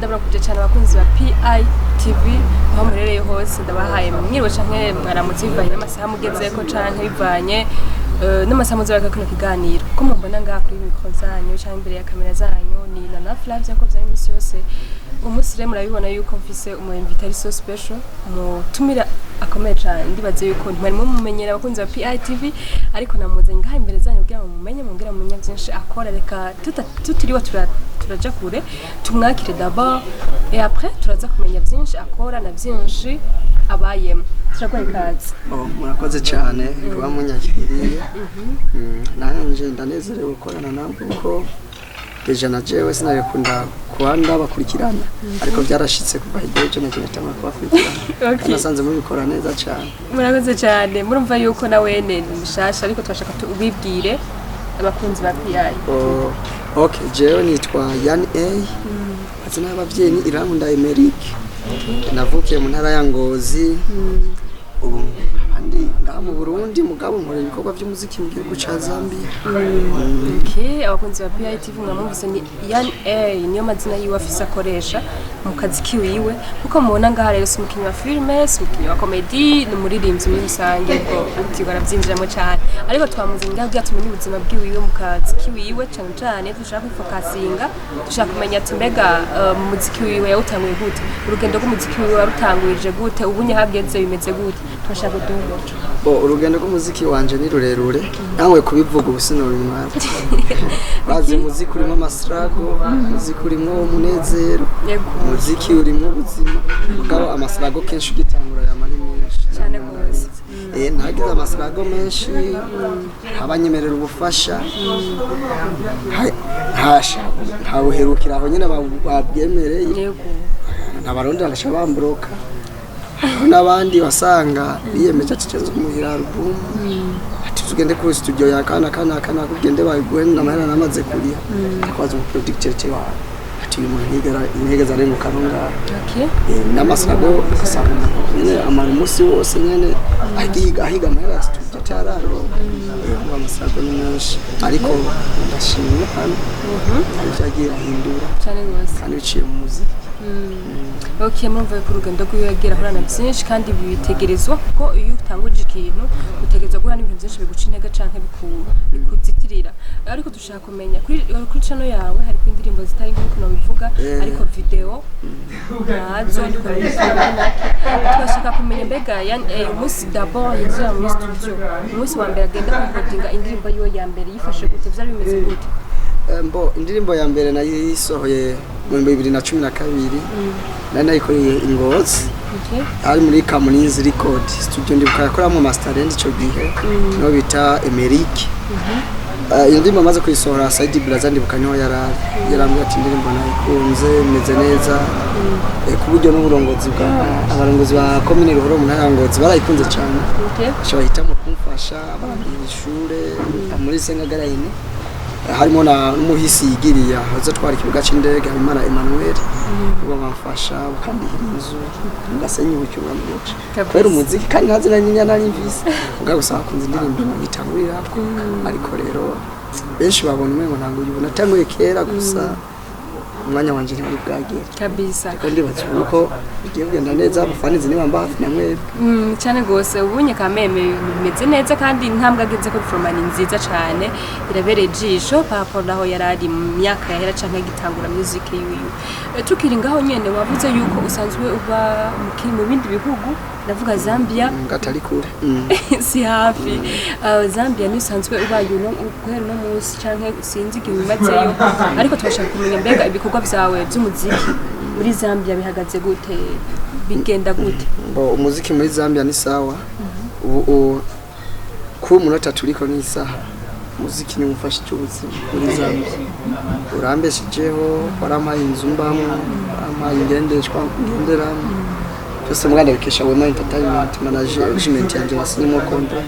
ndabarakuje cyane abakunzi ba PI TV aho murereye hose ndabahaye mwiriwe canke mwaramutse bivanye n'amasaha mugezeko canke bivanye n'amasaha muzabaka kuno kiganiro ko mumbona ngaha kuri mikro zanyu canke imbere ya kamera zanyu ni na Flavia cyangwa bya imisi yose umunsi rero murabibona yuko mfise umu invitari so special mutumira akomeye cyane ndibaze yuko ntwari mumenyera abakunzi ba PI TV ariko namuzanye ngaha imbere zanyu kugira ngo mumenye mubwira munya byinshi akora reka tutiriwe turaja kure tumwakire d'abord et après turaza kumenya byinshi akora na byinshi abayemo turagoye kazi murakoze cyane kuba munyakiriye nanje ndanezerewe gukorana namwe kuko deja na jewe sinabikunda kuanda bakurikirana ariko byarashitse kuva igihe cyo nagiye tama kubakurikirana nasanze mubikora neza cyane murakoze cyane murumva yuko nawe ne mishasha ariko twashaka ubibwire abakunzi ba PI okay jewe nitwa Yan A azina y'abavyeyi ni Iramunda Emeric navukiye mu ntara ya Ngozi ubu andi ngaha mu Burundi mugabo nkora ibikorwa by'umuziki mu gihugu ca Zambia. Okay abakunzi ba PI TV mwamuvise ni Yan A niyo mazina yiwe afise akoresha mu kazi kiwiwe kuko mubona ngaha rero simukinyi wa filme simukinyi wa comedy n'umuririmbyi muri rusange ko ati baravyinjiramo cyane ariko twamuzanye ngaha kugira tumenye ubuzima bwiwiwe mu kazi kiwiwe cyane cyane dushaka kwifokasinga dushaka kumenya ati mbega muziki wiwe yawutanguye gute urugendo rw'umuziki wiwe warutangurije gute ubunye hageze bimeze gute twashaka kuduha urugendo rw'umuziki wanje ni rurerure nawe kubivuga ubusinoro imwara bazi muziki urimo amasrago muziki urimo umunezero muziki urimo ubuzima mugabo amasrago kenshi ugitangura yamari menshi cyane gose nagize amasrago menshi abanyemerera ubufasha hawuherukira aho nyine babyemereye n'abarundi barashabambroka n'abandi wasanga biyemeje cyezo muhira album ati tugende kuri studio ya kana kugende bayiguhe n'amahera namaze kuriya akwaza mu producteur cyawe ati intege zare mu kanonga okay n'amasago asanga nyine amara musi wose nyene ahiga amahera studio cyararo amasago ni menshi ariko ndashimye hano byagiye ahindura cyane gose kandi biciye mu muziki Okay murumva ko urugendo rw'iyagera horana byinshi kandi bibitegerezwa kuko iyo utanguje ikintu utegerezwa guhura n'ibintu byinshi biguca intege canke bikuzitirira ariko dushaka kumenya kuri channel yawe hari indirimbo zitari nk'uko nabivuga ariko video nazo twashaka kumenya mbega umunsi d'abord yinjira mu studio umunsi wa mbere agenda kukodinga indirimbo yiwe ya mbere yifashe gute byari bimeze gute indirimbo ya mbere nayisohoye mu 2012 nari nayikoreye Ingozi ari muri Kamuninzi Record studio ndibuka yakoramo masterend ico gihe no bita Emeric iyo ndirimbo maze kuyisohora Saidi Blaza ndibuka niho yarambye ati indirimbo nayikunze imeze neza ku buryo n'uburongozi abarongozi ba commune Ruhoro mu ntara Ngozi barayikunze cyane bahita mu kumfasha barambira ishure muri Sengagarayine harimo na umuhisi yigiriya hazo twari kibuga c'indege Habimana Emmanuel ubo bamfasha bakandihira inzu ngasenye ubucyura mu gice kwera umuziki kandi ntazina n'inyana n'imvisi uga gusaba kunza indirimbo ngitangurira ariko rero benshi babona umwe ngo ntango yibona tanguye kera gusa umwanya wanje ntari bwagera kabisa kandi batsuko bigiye kugenda neza abafanizi niba mbafi namwe cyane gose ubunye kameme bimeze neza kandi intambwe ageze ko performance nziza cyane irabereye jisho rapport aho yarari mu myaka yahera canke gitangura music yiwe tukiri ngaho nyene wavuze yuko usanzwe uba mu bindi bihugu ndavuga Zambia ngatari kure si hafi Zambia ni usanzwe ubaye guhera no munsi canke sinzi igimazeyo ariko twashaka kumenya mbega ibikorwa byawe by'umuziki muri Zambia bihagaze gute bigenda gute umuziki muri Zambia ni sawa ubu ku munota turiko ni saha muziki ni umufasha cy'ubuzima muri Zambia urambeshijeho warampaye inzu mbamo warampaye ngenderamo byose muganda bikesha Wema Entertainment management yanje wasinimo kontra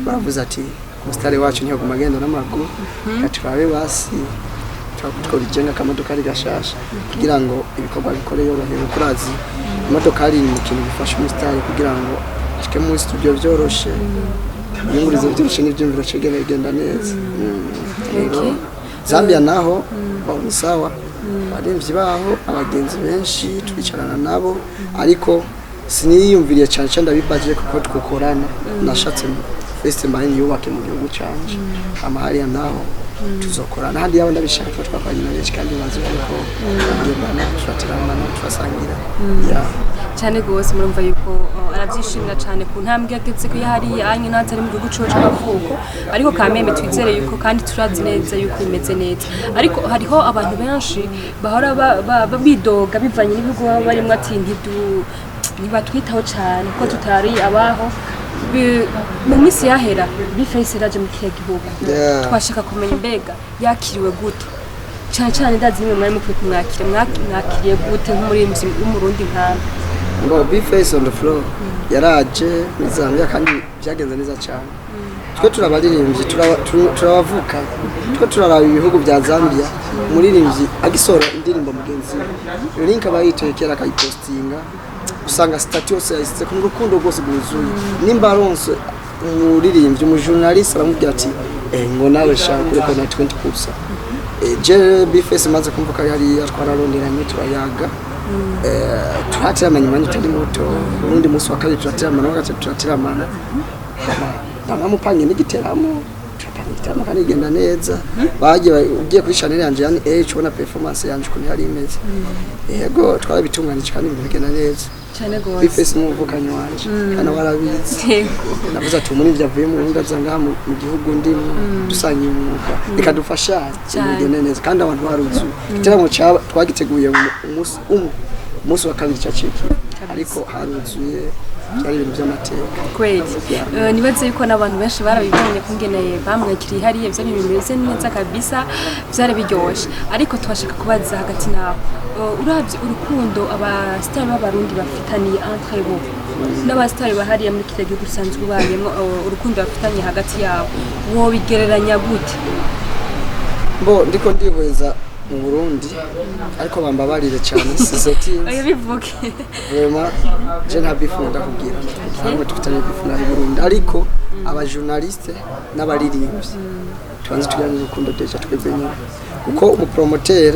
baravuze ati mustari wacu niho gumagenda n'amaguru katurabe basi twabijenga kamodoka ari gashasha kugira ngo ibikorwa bikore yorohera kurazi imodoka ari mu kintu bifasha umustari kugira ngo ashike mu studio byoroshe yungurize byinshi n'ibyumviro cegera igenda neza Zambia naho ni sawa abaremvyi baho abagenzi benshi twicarana nabo ariko siniyumviriye cyane cyane ndabibaje kuko twakorana nashatse festival yubake mu gihugu canje amahariya naho tuzokorana handi yabo ndabishaka ko twakwanye n'abenshi kandi bazi ko tugenda turatirana turasangira cyane gose murumva yuko arabyishimira cyane ku ntambwe yageze ko yahari anye natari mu gihugu cyo cy'abavuko ariko kameme twizere yuko kandi turazi neza yuko bimeze neza ariko hariho abantu benshi bahora bidoga bivanye n'ibihugu baba barimo ati ntibatwitaho cyane ko tutari abaho mu minsi yahera bifese raje mu kihe gihugu twashaka kumenya mbega yakiriwe gute cyane cyane ndazi nimwe mwari mukwiye kumwakiriye gute nk'umurimvyi w'umurundi nkana ngo bifese on the floor yaraje muri Zambia kandi byagenze neza cyane twe turabaririmbyi turabavuka twe turaraba ibihugu bya Zambia umuririmbyi agisora indirimbo mugenzi link abayitoye kera akayipostinga usanga statut yose yahise ku rukundo rwose rwuzuye nimba aronse umuririmbyi umujournaliste aramubwira ati ngo nawe shaka kureko na 20%. Je bifese maze kumvuka yari twararonderanye turayaga turateramanye manye tari muto urundi munsi wa kabiri turateramana gatatu turateramana namupanye n'igiteramo turapanga kandi igenda neza bagiye ugiye kuri channel yanje yani ubona performance yanje ko yari imeze yego twarabitunganije kandi bigenda neza cyane gose bifese n'umuvukanyi wanje kana warabizi navuze ati muri byavuye mu ngunda zanga mu gihugu ndimo dusanye umwuga ikadufasha bigenda neza kandi abantu baruzu igiteramo twagiteguye umunsi wa kabiri cyaciki ariko haruzuye cyari ibintu by'amateka kweli nibaze yuko n'abantu benshi barabibonye kungeneye bamwakiriye hariye byo bimeze neza kabisa byari biryoshe ariko twashaka kubaza hagati nabo uravye urukundo abastar b'abarundi bafitaniye entre bo n'abastar bahariye muri kiriya gihugu usanzwe ubayemo urukundo bafitanye hagati yabo wo bigereranya gute bo ndiko ndihweza mu Burundi ariko bambabarire cyane siseti ayo bivuge vraiment je nta bifunda kugira hamwe tufitanye bifunda mu Burundi ariko aba journaliste n'abaririmbyi tubanze tujyanye urukundo deja twebenye kuko umupromoteur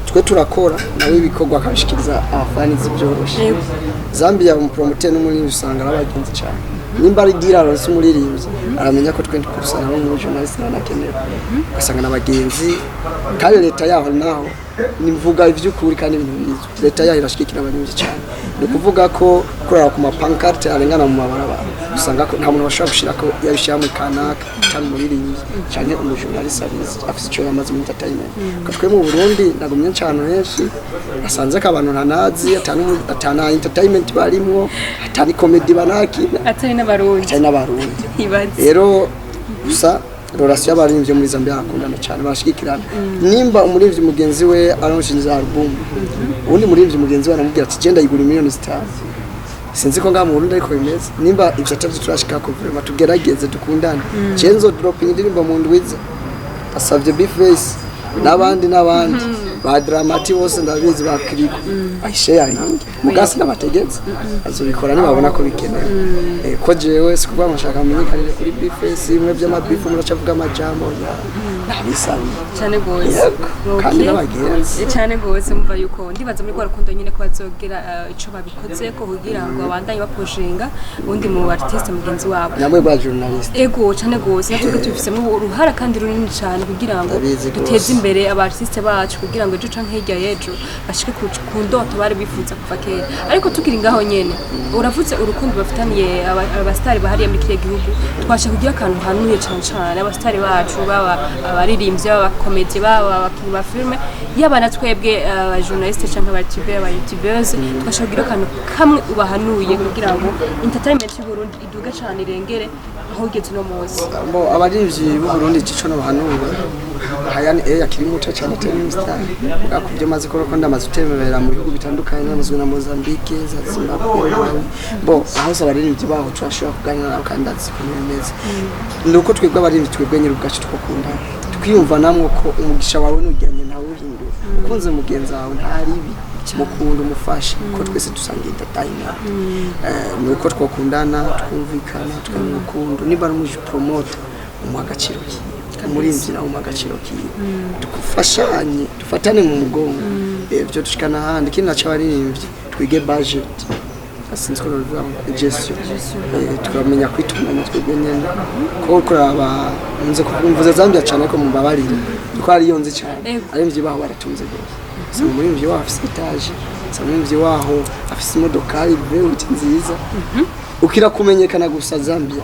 twe turakora nawe ibikorwa akabishikiriza abafani zibyoroshe Zambia umupromoteur n'umurinzi usanga arabagenzi cyane nimba ari diraro s'umuririmbyi aramenya ko 20% nabo mu journalist nanakenera ugasanga n'abagenzi kandi leta yaho naho nimvuga ivy'ukuri kandi ibintu bizo leta yaho irashikira abarinzi cyane no kuvuga ko kurara ku mapancarte arengana mu mabarabara usanga ko nta muntu bashobora gushira ko yabishya mu kanaka cyane umuririmbyi cyane umujournalist afise icyo yamaze mu entertainment katwe mu Burundi nagumye cyane henshi asanze ko abantu ntanazi atana entertainment barimwo atani comedy banakina atari n'abarundi rero gusa relation y'abaririmbyi muri Zambia akundana cyane bashikirana nimba umuririmbyi mugenzi we aronshinza album undi muririmbyi mugenzi we aramubwira ati genda yigura miliyoni 5 sinzi ko ngamu Burundi ariko bimeze nimba ibyo atavyo turashika ko vraiment tugerageze dukundana cenzo dropping indirimbo mu ndwiza asavye bface n'abandi ba dramati bose ndabizi ba kiriko ayisharing mugasi n'abategetse azobikora nibabona ko bikenewe ko jewe sikuba amashaka amenyekanire kuri bface imwe by'amabifu muracavuga amajambo nabisanye cyane gose kandi n'abagenzi cyane gose mva yuko ndibaza muri kwa rukundo nyine ko bazogera ico babikoze ko kugira ngo abandanye baposhinga undi mu artiste mugenzi wabo namwe ba journalist ego cyane gose natwe tufisemo uruhara kandi runini cyane kugira ngo duteze imbere aba artiste bacu kugira ngo ejo canke hirya y'ejo bashike ku ndoto bari bifuza kuva kera ariko tukiri ngaho nyene uravuze urukundo bafitaniye abastar bahariye muri kiriya gihugu twashaka kugira akantu hanuye cyane abastar bacu baba abaririmbyi baba comedy baba abakinyi ba filme yaba natwebwe journaliste canke aba youtubers twashaka kugira akantu kamwe ubahanuye kugira ngo entertainment y'u Burundi iduga cyane irengere aho ugeze no munsi bo abaririmbyi b'u Burundi cico no bahanuye hayani yakiri muto cyane star akubye maze ko ndamaze utemera mu bihugu bitandukanye n'amazwe na Mozambique Zimbabwe bo aho abaririmbyi baho turashobora kuganira kandi ndazi ko bimeze nuko twebwe abaririmbyi twebwe nyiri ubwacu twakunda twiyumva namwe ko umugisha wawe nujyanye nawe uhindura ukunze mugenzi wawe ntaribi mukunda umufasha ko twese dusanga entertainment nuko twakundana twumvikana tukamukundo niba ari mu promote mu agaciro umurimvyi nawe mu agaciro kiwe dufashanye dufatane mu mugongo ibyo dushikana ahandi ikindi naco abaririmbyi twige budget sinzi ko bivuga gestion tukamenya kwitunganya twebwe nyene ko kuraba nze kumvuze Zambia cyane ko mubabarira ko ari yonze cyane arimvyi baho baratunze gose so umurimvyi waho afise etage so umurimvyi waho afise imodokari very nziza ukira kumenyekana gusa Zambia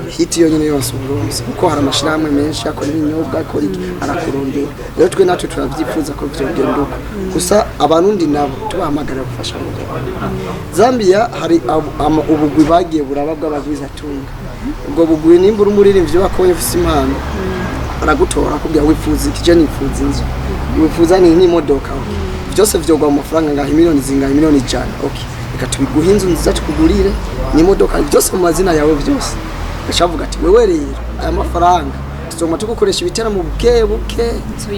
hiti yonyene yose uburonse kuko hari amashirahamwe menshi akora ibinyobwa akora arakurondera rero twe natwe turavyifuza ko vyogenduka gusa abanundi nabo tubahamagara gufasha mu Zambia hari ubugwi bagiye buraba bw'abagwiza tunga ubwo bugwi nimbura umuririmbyi bakonye ufise impano aragutora kugira wifuza ikije nifuza inzu wifuza ni imodoka byose vyogwa mu mafaranga ngaho miliyoni zingahe miliyoni 100 okay reka tubiguha inzu nziza tukugurire n'imodoka byose mu mazina yawe byose gashavuga ati wewe rero aya mafaranga tuzoma tugukoresha ibitera mu buke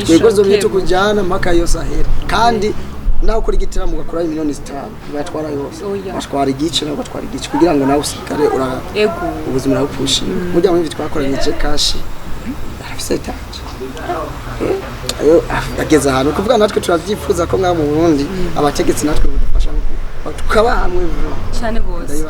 twegozo byo kujana mpaka yose ahera kandi nawe ukora igitera mu gakora miliyoni 5 batwara yose batwara igice nabo batwara igice kugira ngo nawe usikare ura ubuzima nawe pushi mujya mu twakoranye je cash afise taje ayo ageze ahantu kuvuga natwe turavyifuza ko mwa mu Burundi abategetsi natwe budufasha tukaba hamwe cyane gose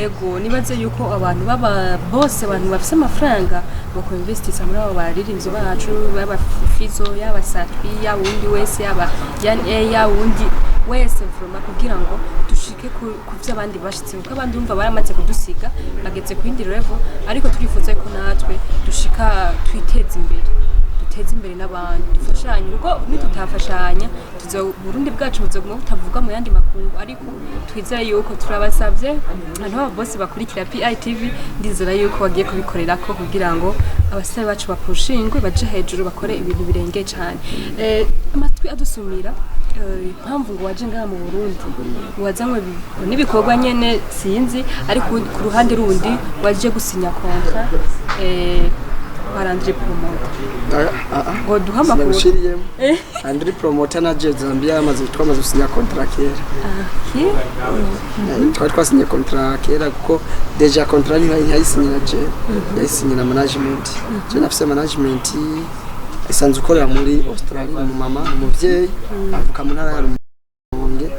yego nibaze yuko abantu baba bose abantu bafise amafaranga bako investisa muri abo baririmbyi bacu baba Fizo yaba Satwi ya wundi wese yaba ya wundi wese vroma kugira ngo dushike ku by'abandi bashitse kuko abandi umva baramaze kudusiga bageze ku yindi level ariko turifuza ko natwe dushika twiteza imbere n'abandi dufashanye ubwo nitutafashanya tuzo Burundi bwacu buzoguma butavuga mu yandi makungu ariko twizeye yuko turabasavye abantu abo bose bakurikira PITV ndizera yuko bagiye kubikorera ko kugira ngo abasare bacu bapushingwe baje hejuru bakore ibintu birenge cyane amatwi adusumira impamvu ngo waje ngaha mu Burundi wazanywe n'ibikorwa nyene sinzi ariko ku ruhande rundi waje gusinya kontra Andri promoter. Ngo duhama ko. Andri promoter na Zambia amaze twamaze gusinya contract kera. Twasinya contract kera kuko deja contract yayisinyira yayisinyira management. Je nafise management isanzwe ukorera muri Australia mu mama umuvyeyi avuka mu ntara ya Rumonge.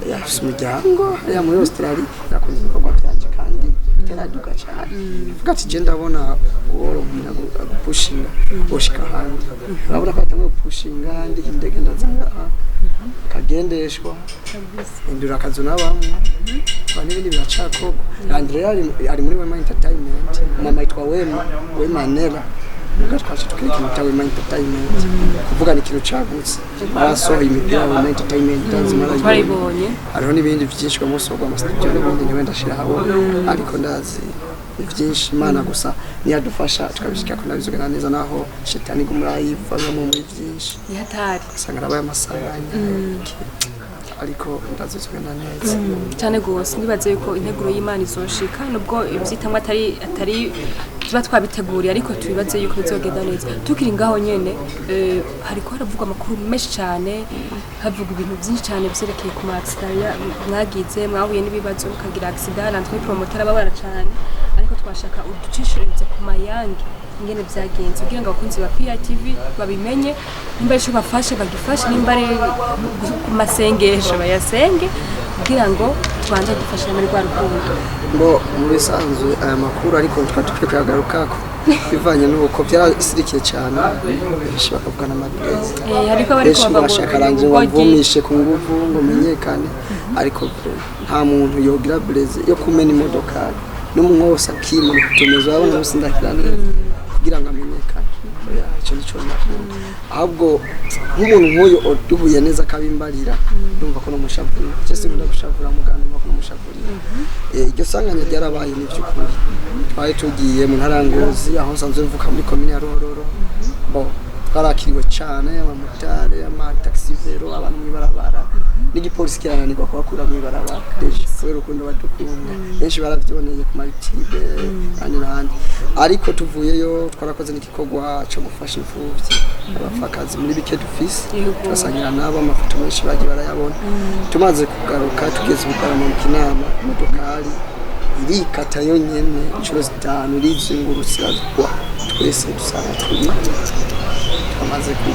Yafise umuryango ya muri Australia yakoze ibikorwa byanje kandi teraduka cyane. Vuga ati je ndabona urumina gupushinga boshika handi urabona ko atamwe gupushinga handi indege ndazanga kagendeshwa indura kazo nabamwe bani bindi biracako Andrea ari muri Wema Entertainment mama yitwa Wema Nela gatwaje tukirika mutawe Wema Entertainment kuvuga ni kintu cagutse barasohoye imipira ya Wema Entertainment tanzimara baribonye ariho nibindi byinshi kwa muso kwa studio n'ibindi ngenda ndashira habo ariko ndazi byinshi Imana gusa niyadufasha tukabishika ko nabizogana neza naho shetani gumurayiva mu byinshi yatari sangara baya masanganya ariko ndazizogana neza cyane gose nibaze yuko integuro y'Imana izoshika nubwo ibyitamwe atari tuba twabiteguriye ariko tubibaze yuko bizogenda neza tukiri ngaho nyene hariko haravugwa amakuru menshi cyane havuga ibintu byinshi cyane byerekeye ku accident mwagize mwahuye n'ibibazo mukagira accident natwe promoter ababara cyane ariko twashaka uducishirize ku mayange ingene byagenze kugira ngo abakunzi ba PITV babimenye nimba ico bafashe bagifashe nimba ari ku masengesho bayasenge kugira ngo twanze gufasha muri rwa rukundo ngo mu bisanzwe aya makuru ariko twatuke kuyagarukako bivanye n'uko byarasirikiye cyane bishaka kugana amabreze ariko bari ko bashakaranze ngo mvumishe ku nguvu ngo menyekane ariko nta muntu yogira breze yo kumena imodoka n'umuntu wose akimura kutumeza abana bose ndakirana kugira ngo amenyekane icyo nico nakunda ahubwo nk'umuntu nk'uyu duhuye neza kabimbarira ndumva ko no mushavura cyese ngunda gushavura muganda no mushavura iryo sanganya ryarabaye ni by'ukuri twaye tugiye mu ntarangozi aho nsanzwe mvuka muri commune ya Rororo bo twarakiriwe cyane abamotari amataxi vero abantu mwibarabara n'igipolisi kirananirwa kubakura mwibarabara kubera urukundo badukunda benshi baravyoneye ku maritibe kandi n'ahandi ariko tuvuyeyo twarakoze n'igikorwa cyo gufasha imfuvyi abafakazi muri bike dufise twasangira nabo amafoto menshi bagiye barayabona tumaze kugaruka tugeze bugarama mu kinama modokari irikata yonyene inshuro zitanu rizingurutse azwa twese dusanga turi twamaze ku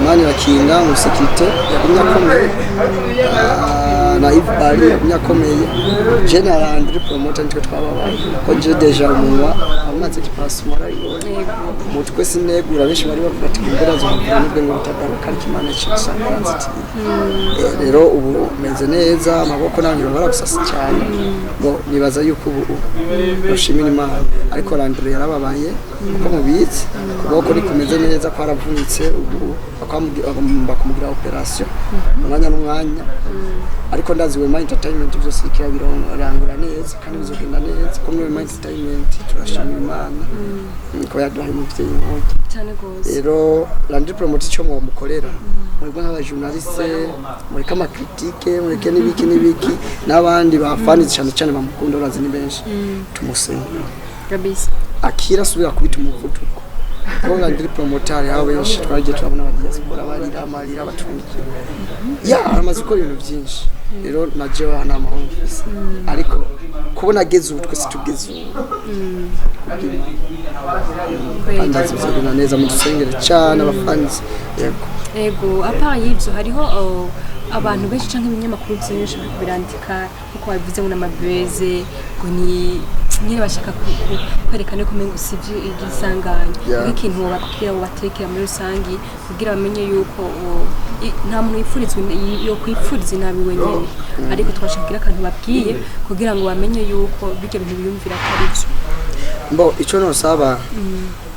mani bakinga umusekirite yagumye akomeye na Ivbari yagumye akomeye general Andrew promoter nitwe twababaye ko je deja umunwa amaze kipasumara umutwe sinegura benshi bari bavuga ati imbera zo nubwo ngo utagaruka kimana cy'isanganziti rero ubu meze neza amaboko nanjye baragusasa cyane ngo nibaza yuko ubu bashimira Imana ariko Andrew yarababaye uko mubizi kuboko nikomeze neza ko aravunitse ubu bakamubwira operation umwanya n'umwanya ariko ndazi we mind entertainment byose ikira birangura neza kandi bizogenda neza ko muri mind entertainment turashimira Imana ko yaduhaye umuvyeyi mwoje cyane gose rero Landry promote cyo mu mukorera muri nk'aba journaliste muri kama critique muri ke nibiki n'abandi bafanize cyane bamukunda urazi ni benshi tumusenga kabisa akira subira kubita umuvuduko ko Landry promoter yawe benshi twagiye turabona abadiaspora barira amarira batumikira amaze gukora ibintu byinshi rero naje hana amahofisi ariko kubona ageze ubu twese tugeze andaze bizogenda neza mu dusengere cyane abafanzi yego apa y'ibyo hariho abantu benshi canke ibinyamakuru byinshi birandika kuko bavuze ngo namabeze ngo ni nyine bashaka kwerekana ko mengo sivyo igisanganya ikintu bakubwira ngo batekera muri rusangi kugira bamenye yuko nta muntu yifuriza yo kwifuriza nabi wenyene ariko twashakira akantu babwiye kugira ngo bamenye yuko bijya bintu biyumvira atari byo mbo ico no saba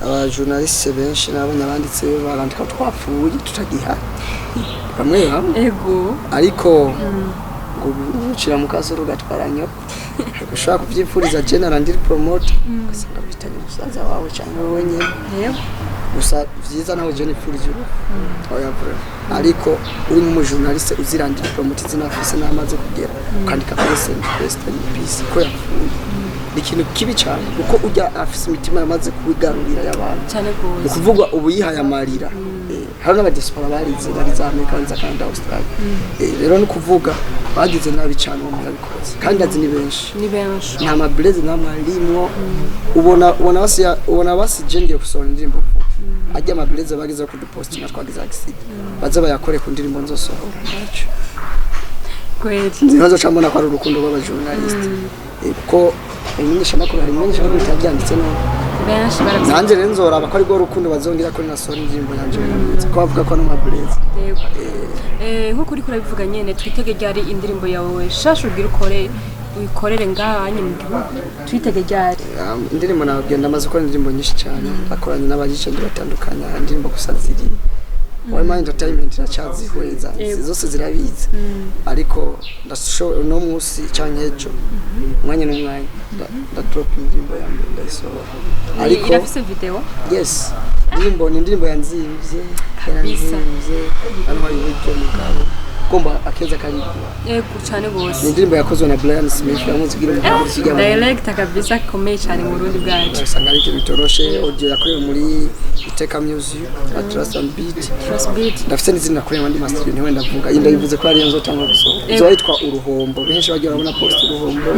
aba journaliste benshi n'abanditse barandika twapfuye tutagiha bamwe ego ariko ngo ucira mu kasoro gatwaranyo ushaka kuvyifuriza general Landry promote kasanga bitanye musaza wawe cyangwa wenyene yego gusa vyiza naho je nifurije oya bro ariko uri mu journaliste uzirandira promote zinafise namaze kugera ukandika best peace ko yapfuye ikintu kibi cyane kuko ujya afise imitima yamaze kubigarurira y'abantu cyane gose ukuvuga ubu yihaye amarira hari n'abadiaspora barize za Amerika banza kandi Australia rero no kuvuga bagize nabi cyane mu murabikoze kandi azi ni benshi nta mableze namwe arimwo ubona basi jengiye kusora indirimbo ajya mableze bagize ku post na twagize accident baza bayakore ku ndirimbo nzosohora kweli nzibazo cyambona ko ari urukundo rw'abajournaliste ko imenyesha makuru hari imenyesha makuru bitabyanditse no benshi baravye nanje rero nzoraba ko ari rwo rukundo bazongera ko nasora indirimbo yanje ko bavuga ko no mableze nko kuri kurabivuga nyene twitege ryari indirimbo yawe shashu ugira uyikorere ngahanye mu gihugu twitege ryari indirimbo nabagenda amaze gukora indirimbo nyinshi cyane bakoranye n'abagice batandukanye indirimbo gusa ziri mind entertainment iracazihweza zose zirabizi ariko no musi cyane ejo umwanya n'umwanya da drop indirimbo yanjye ndayisohora ariko irafise video yes indirimbo yanzimvye hano hari video mugabo komba akeza kari yego cyane gose indirimbo yakozwe na Brian Smith yamuzigira umugabo cyigama direct kabisa komeye cyane mu Burundi bwacu usanga ari bitoroshe audio yakorewe muri Iteka Music Trust and Beat ndafite n'izina kuri abandi master ni wenda vuga inda yivuze ko ari yanzo tangwa gusohoka zoitwa uruhombo benshi bagiye babona post uruhombo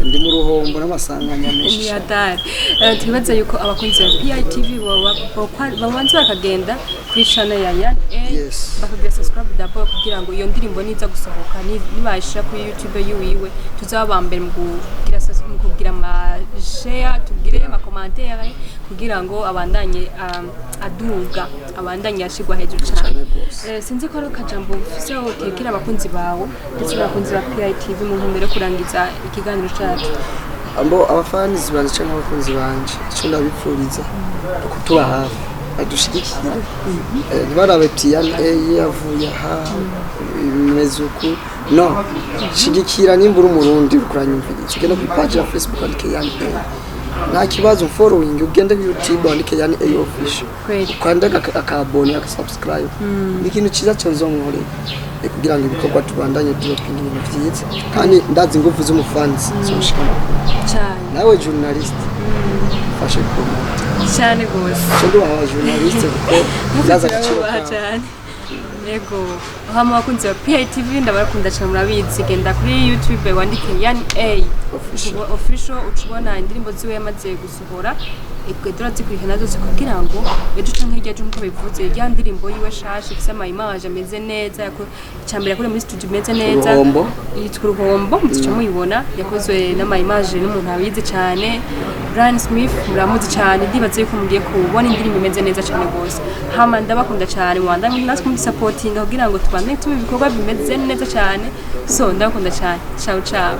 ndi mu ruhombo n'amasanganya menshi yadari tubaza yuko abakunzi ba PITV babanze bakagenda kuri channel ya Yan bakagira subscribe dabo kugira ngo iyo ndirimbo niza gusohoka nibashira kuri YouTube yiwe tuzabambere mu kugira ama share tugire ama commentaire kugira ngo abandanye aduga abandanye yashigwa hejuru cyane sinzi ko ari kajambo ufise utekera abakunzi bawe ndetse n'abakunzi ba PITV mu ntumbero kurangiza ikiganiro cyacu abafanizi banje cyangwa abakunzi banje cyo ndabipfuriza kutuba hafi adushigikira barabetiya yavuye aha mezuku no shigikira nimbura umurundi ukuranyumvira kigenda ku page ya Facebook andike yani nta kibazo following ugende ku YouTube andike yani official kwandika akabone akasubscribe ikintu cyiza cyo nzomwore kugira ngo ibikorwa tubandanye byotwinga ibintu byiza kandi ndazi ingufu z'umufanzi zoshikana cyane nawe journalist fashe promote cyane gose cyo aba journalist kuko ndaza cyane yego hama bakunzi ba PITV ndabakunda cyane murabizi genda kuri YouTube wandike Yani A official ucubona indirimbo ziwe yamaze gusohora ikwe zikurikiye nazo zikugira ngo ejo canke hirya ejo nkuko bivuze ya ndirimbo yiwe shasha ifise ama image ameze neza yako icambere yakore muri studio imeze neza yitwa Uruhombo muzica muyibona yakozwe n'ama image n'umuntu abizi cyane Brian Smith muramuzi cyane ndibaze yuko mugiye kubona indirimbo imeze neza cyane gose hama ndabakunda cyane mwanda natwe mu supporting kugira ngo tubane tubikorwa bimeze neza cyane so ndabakunda cyane ciao ciao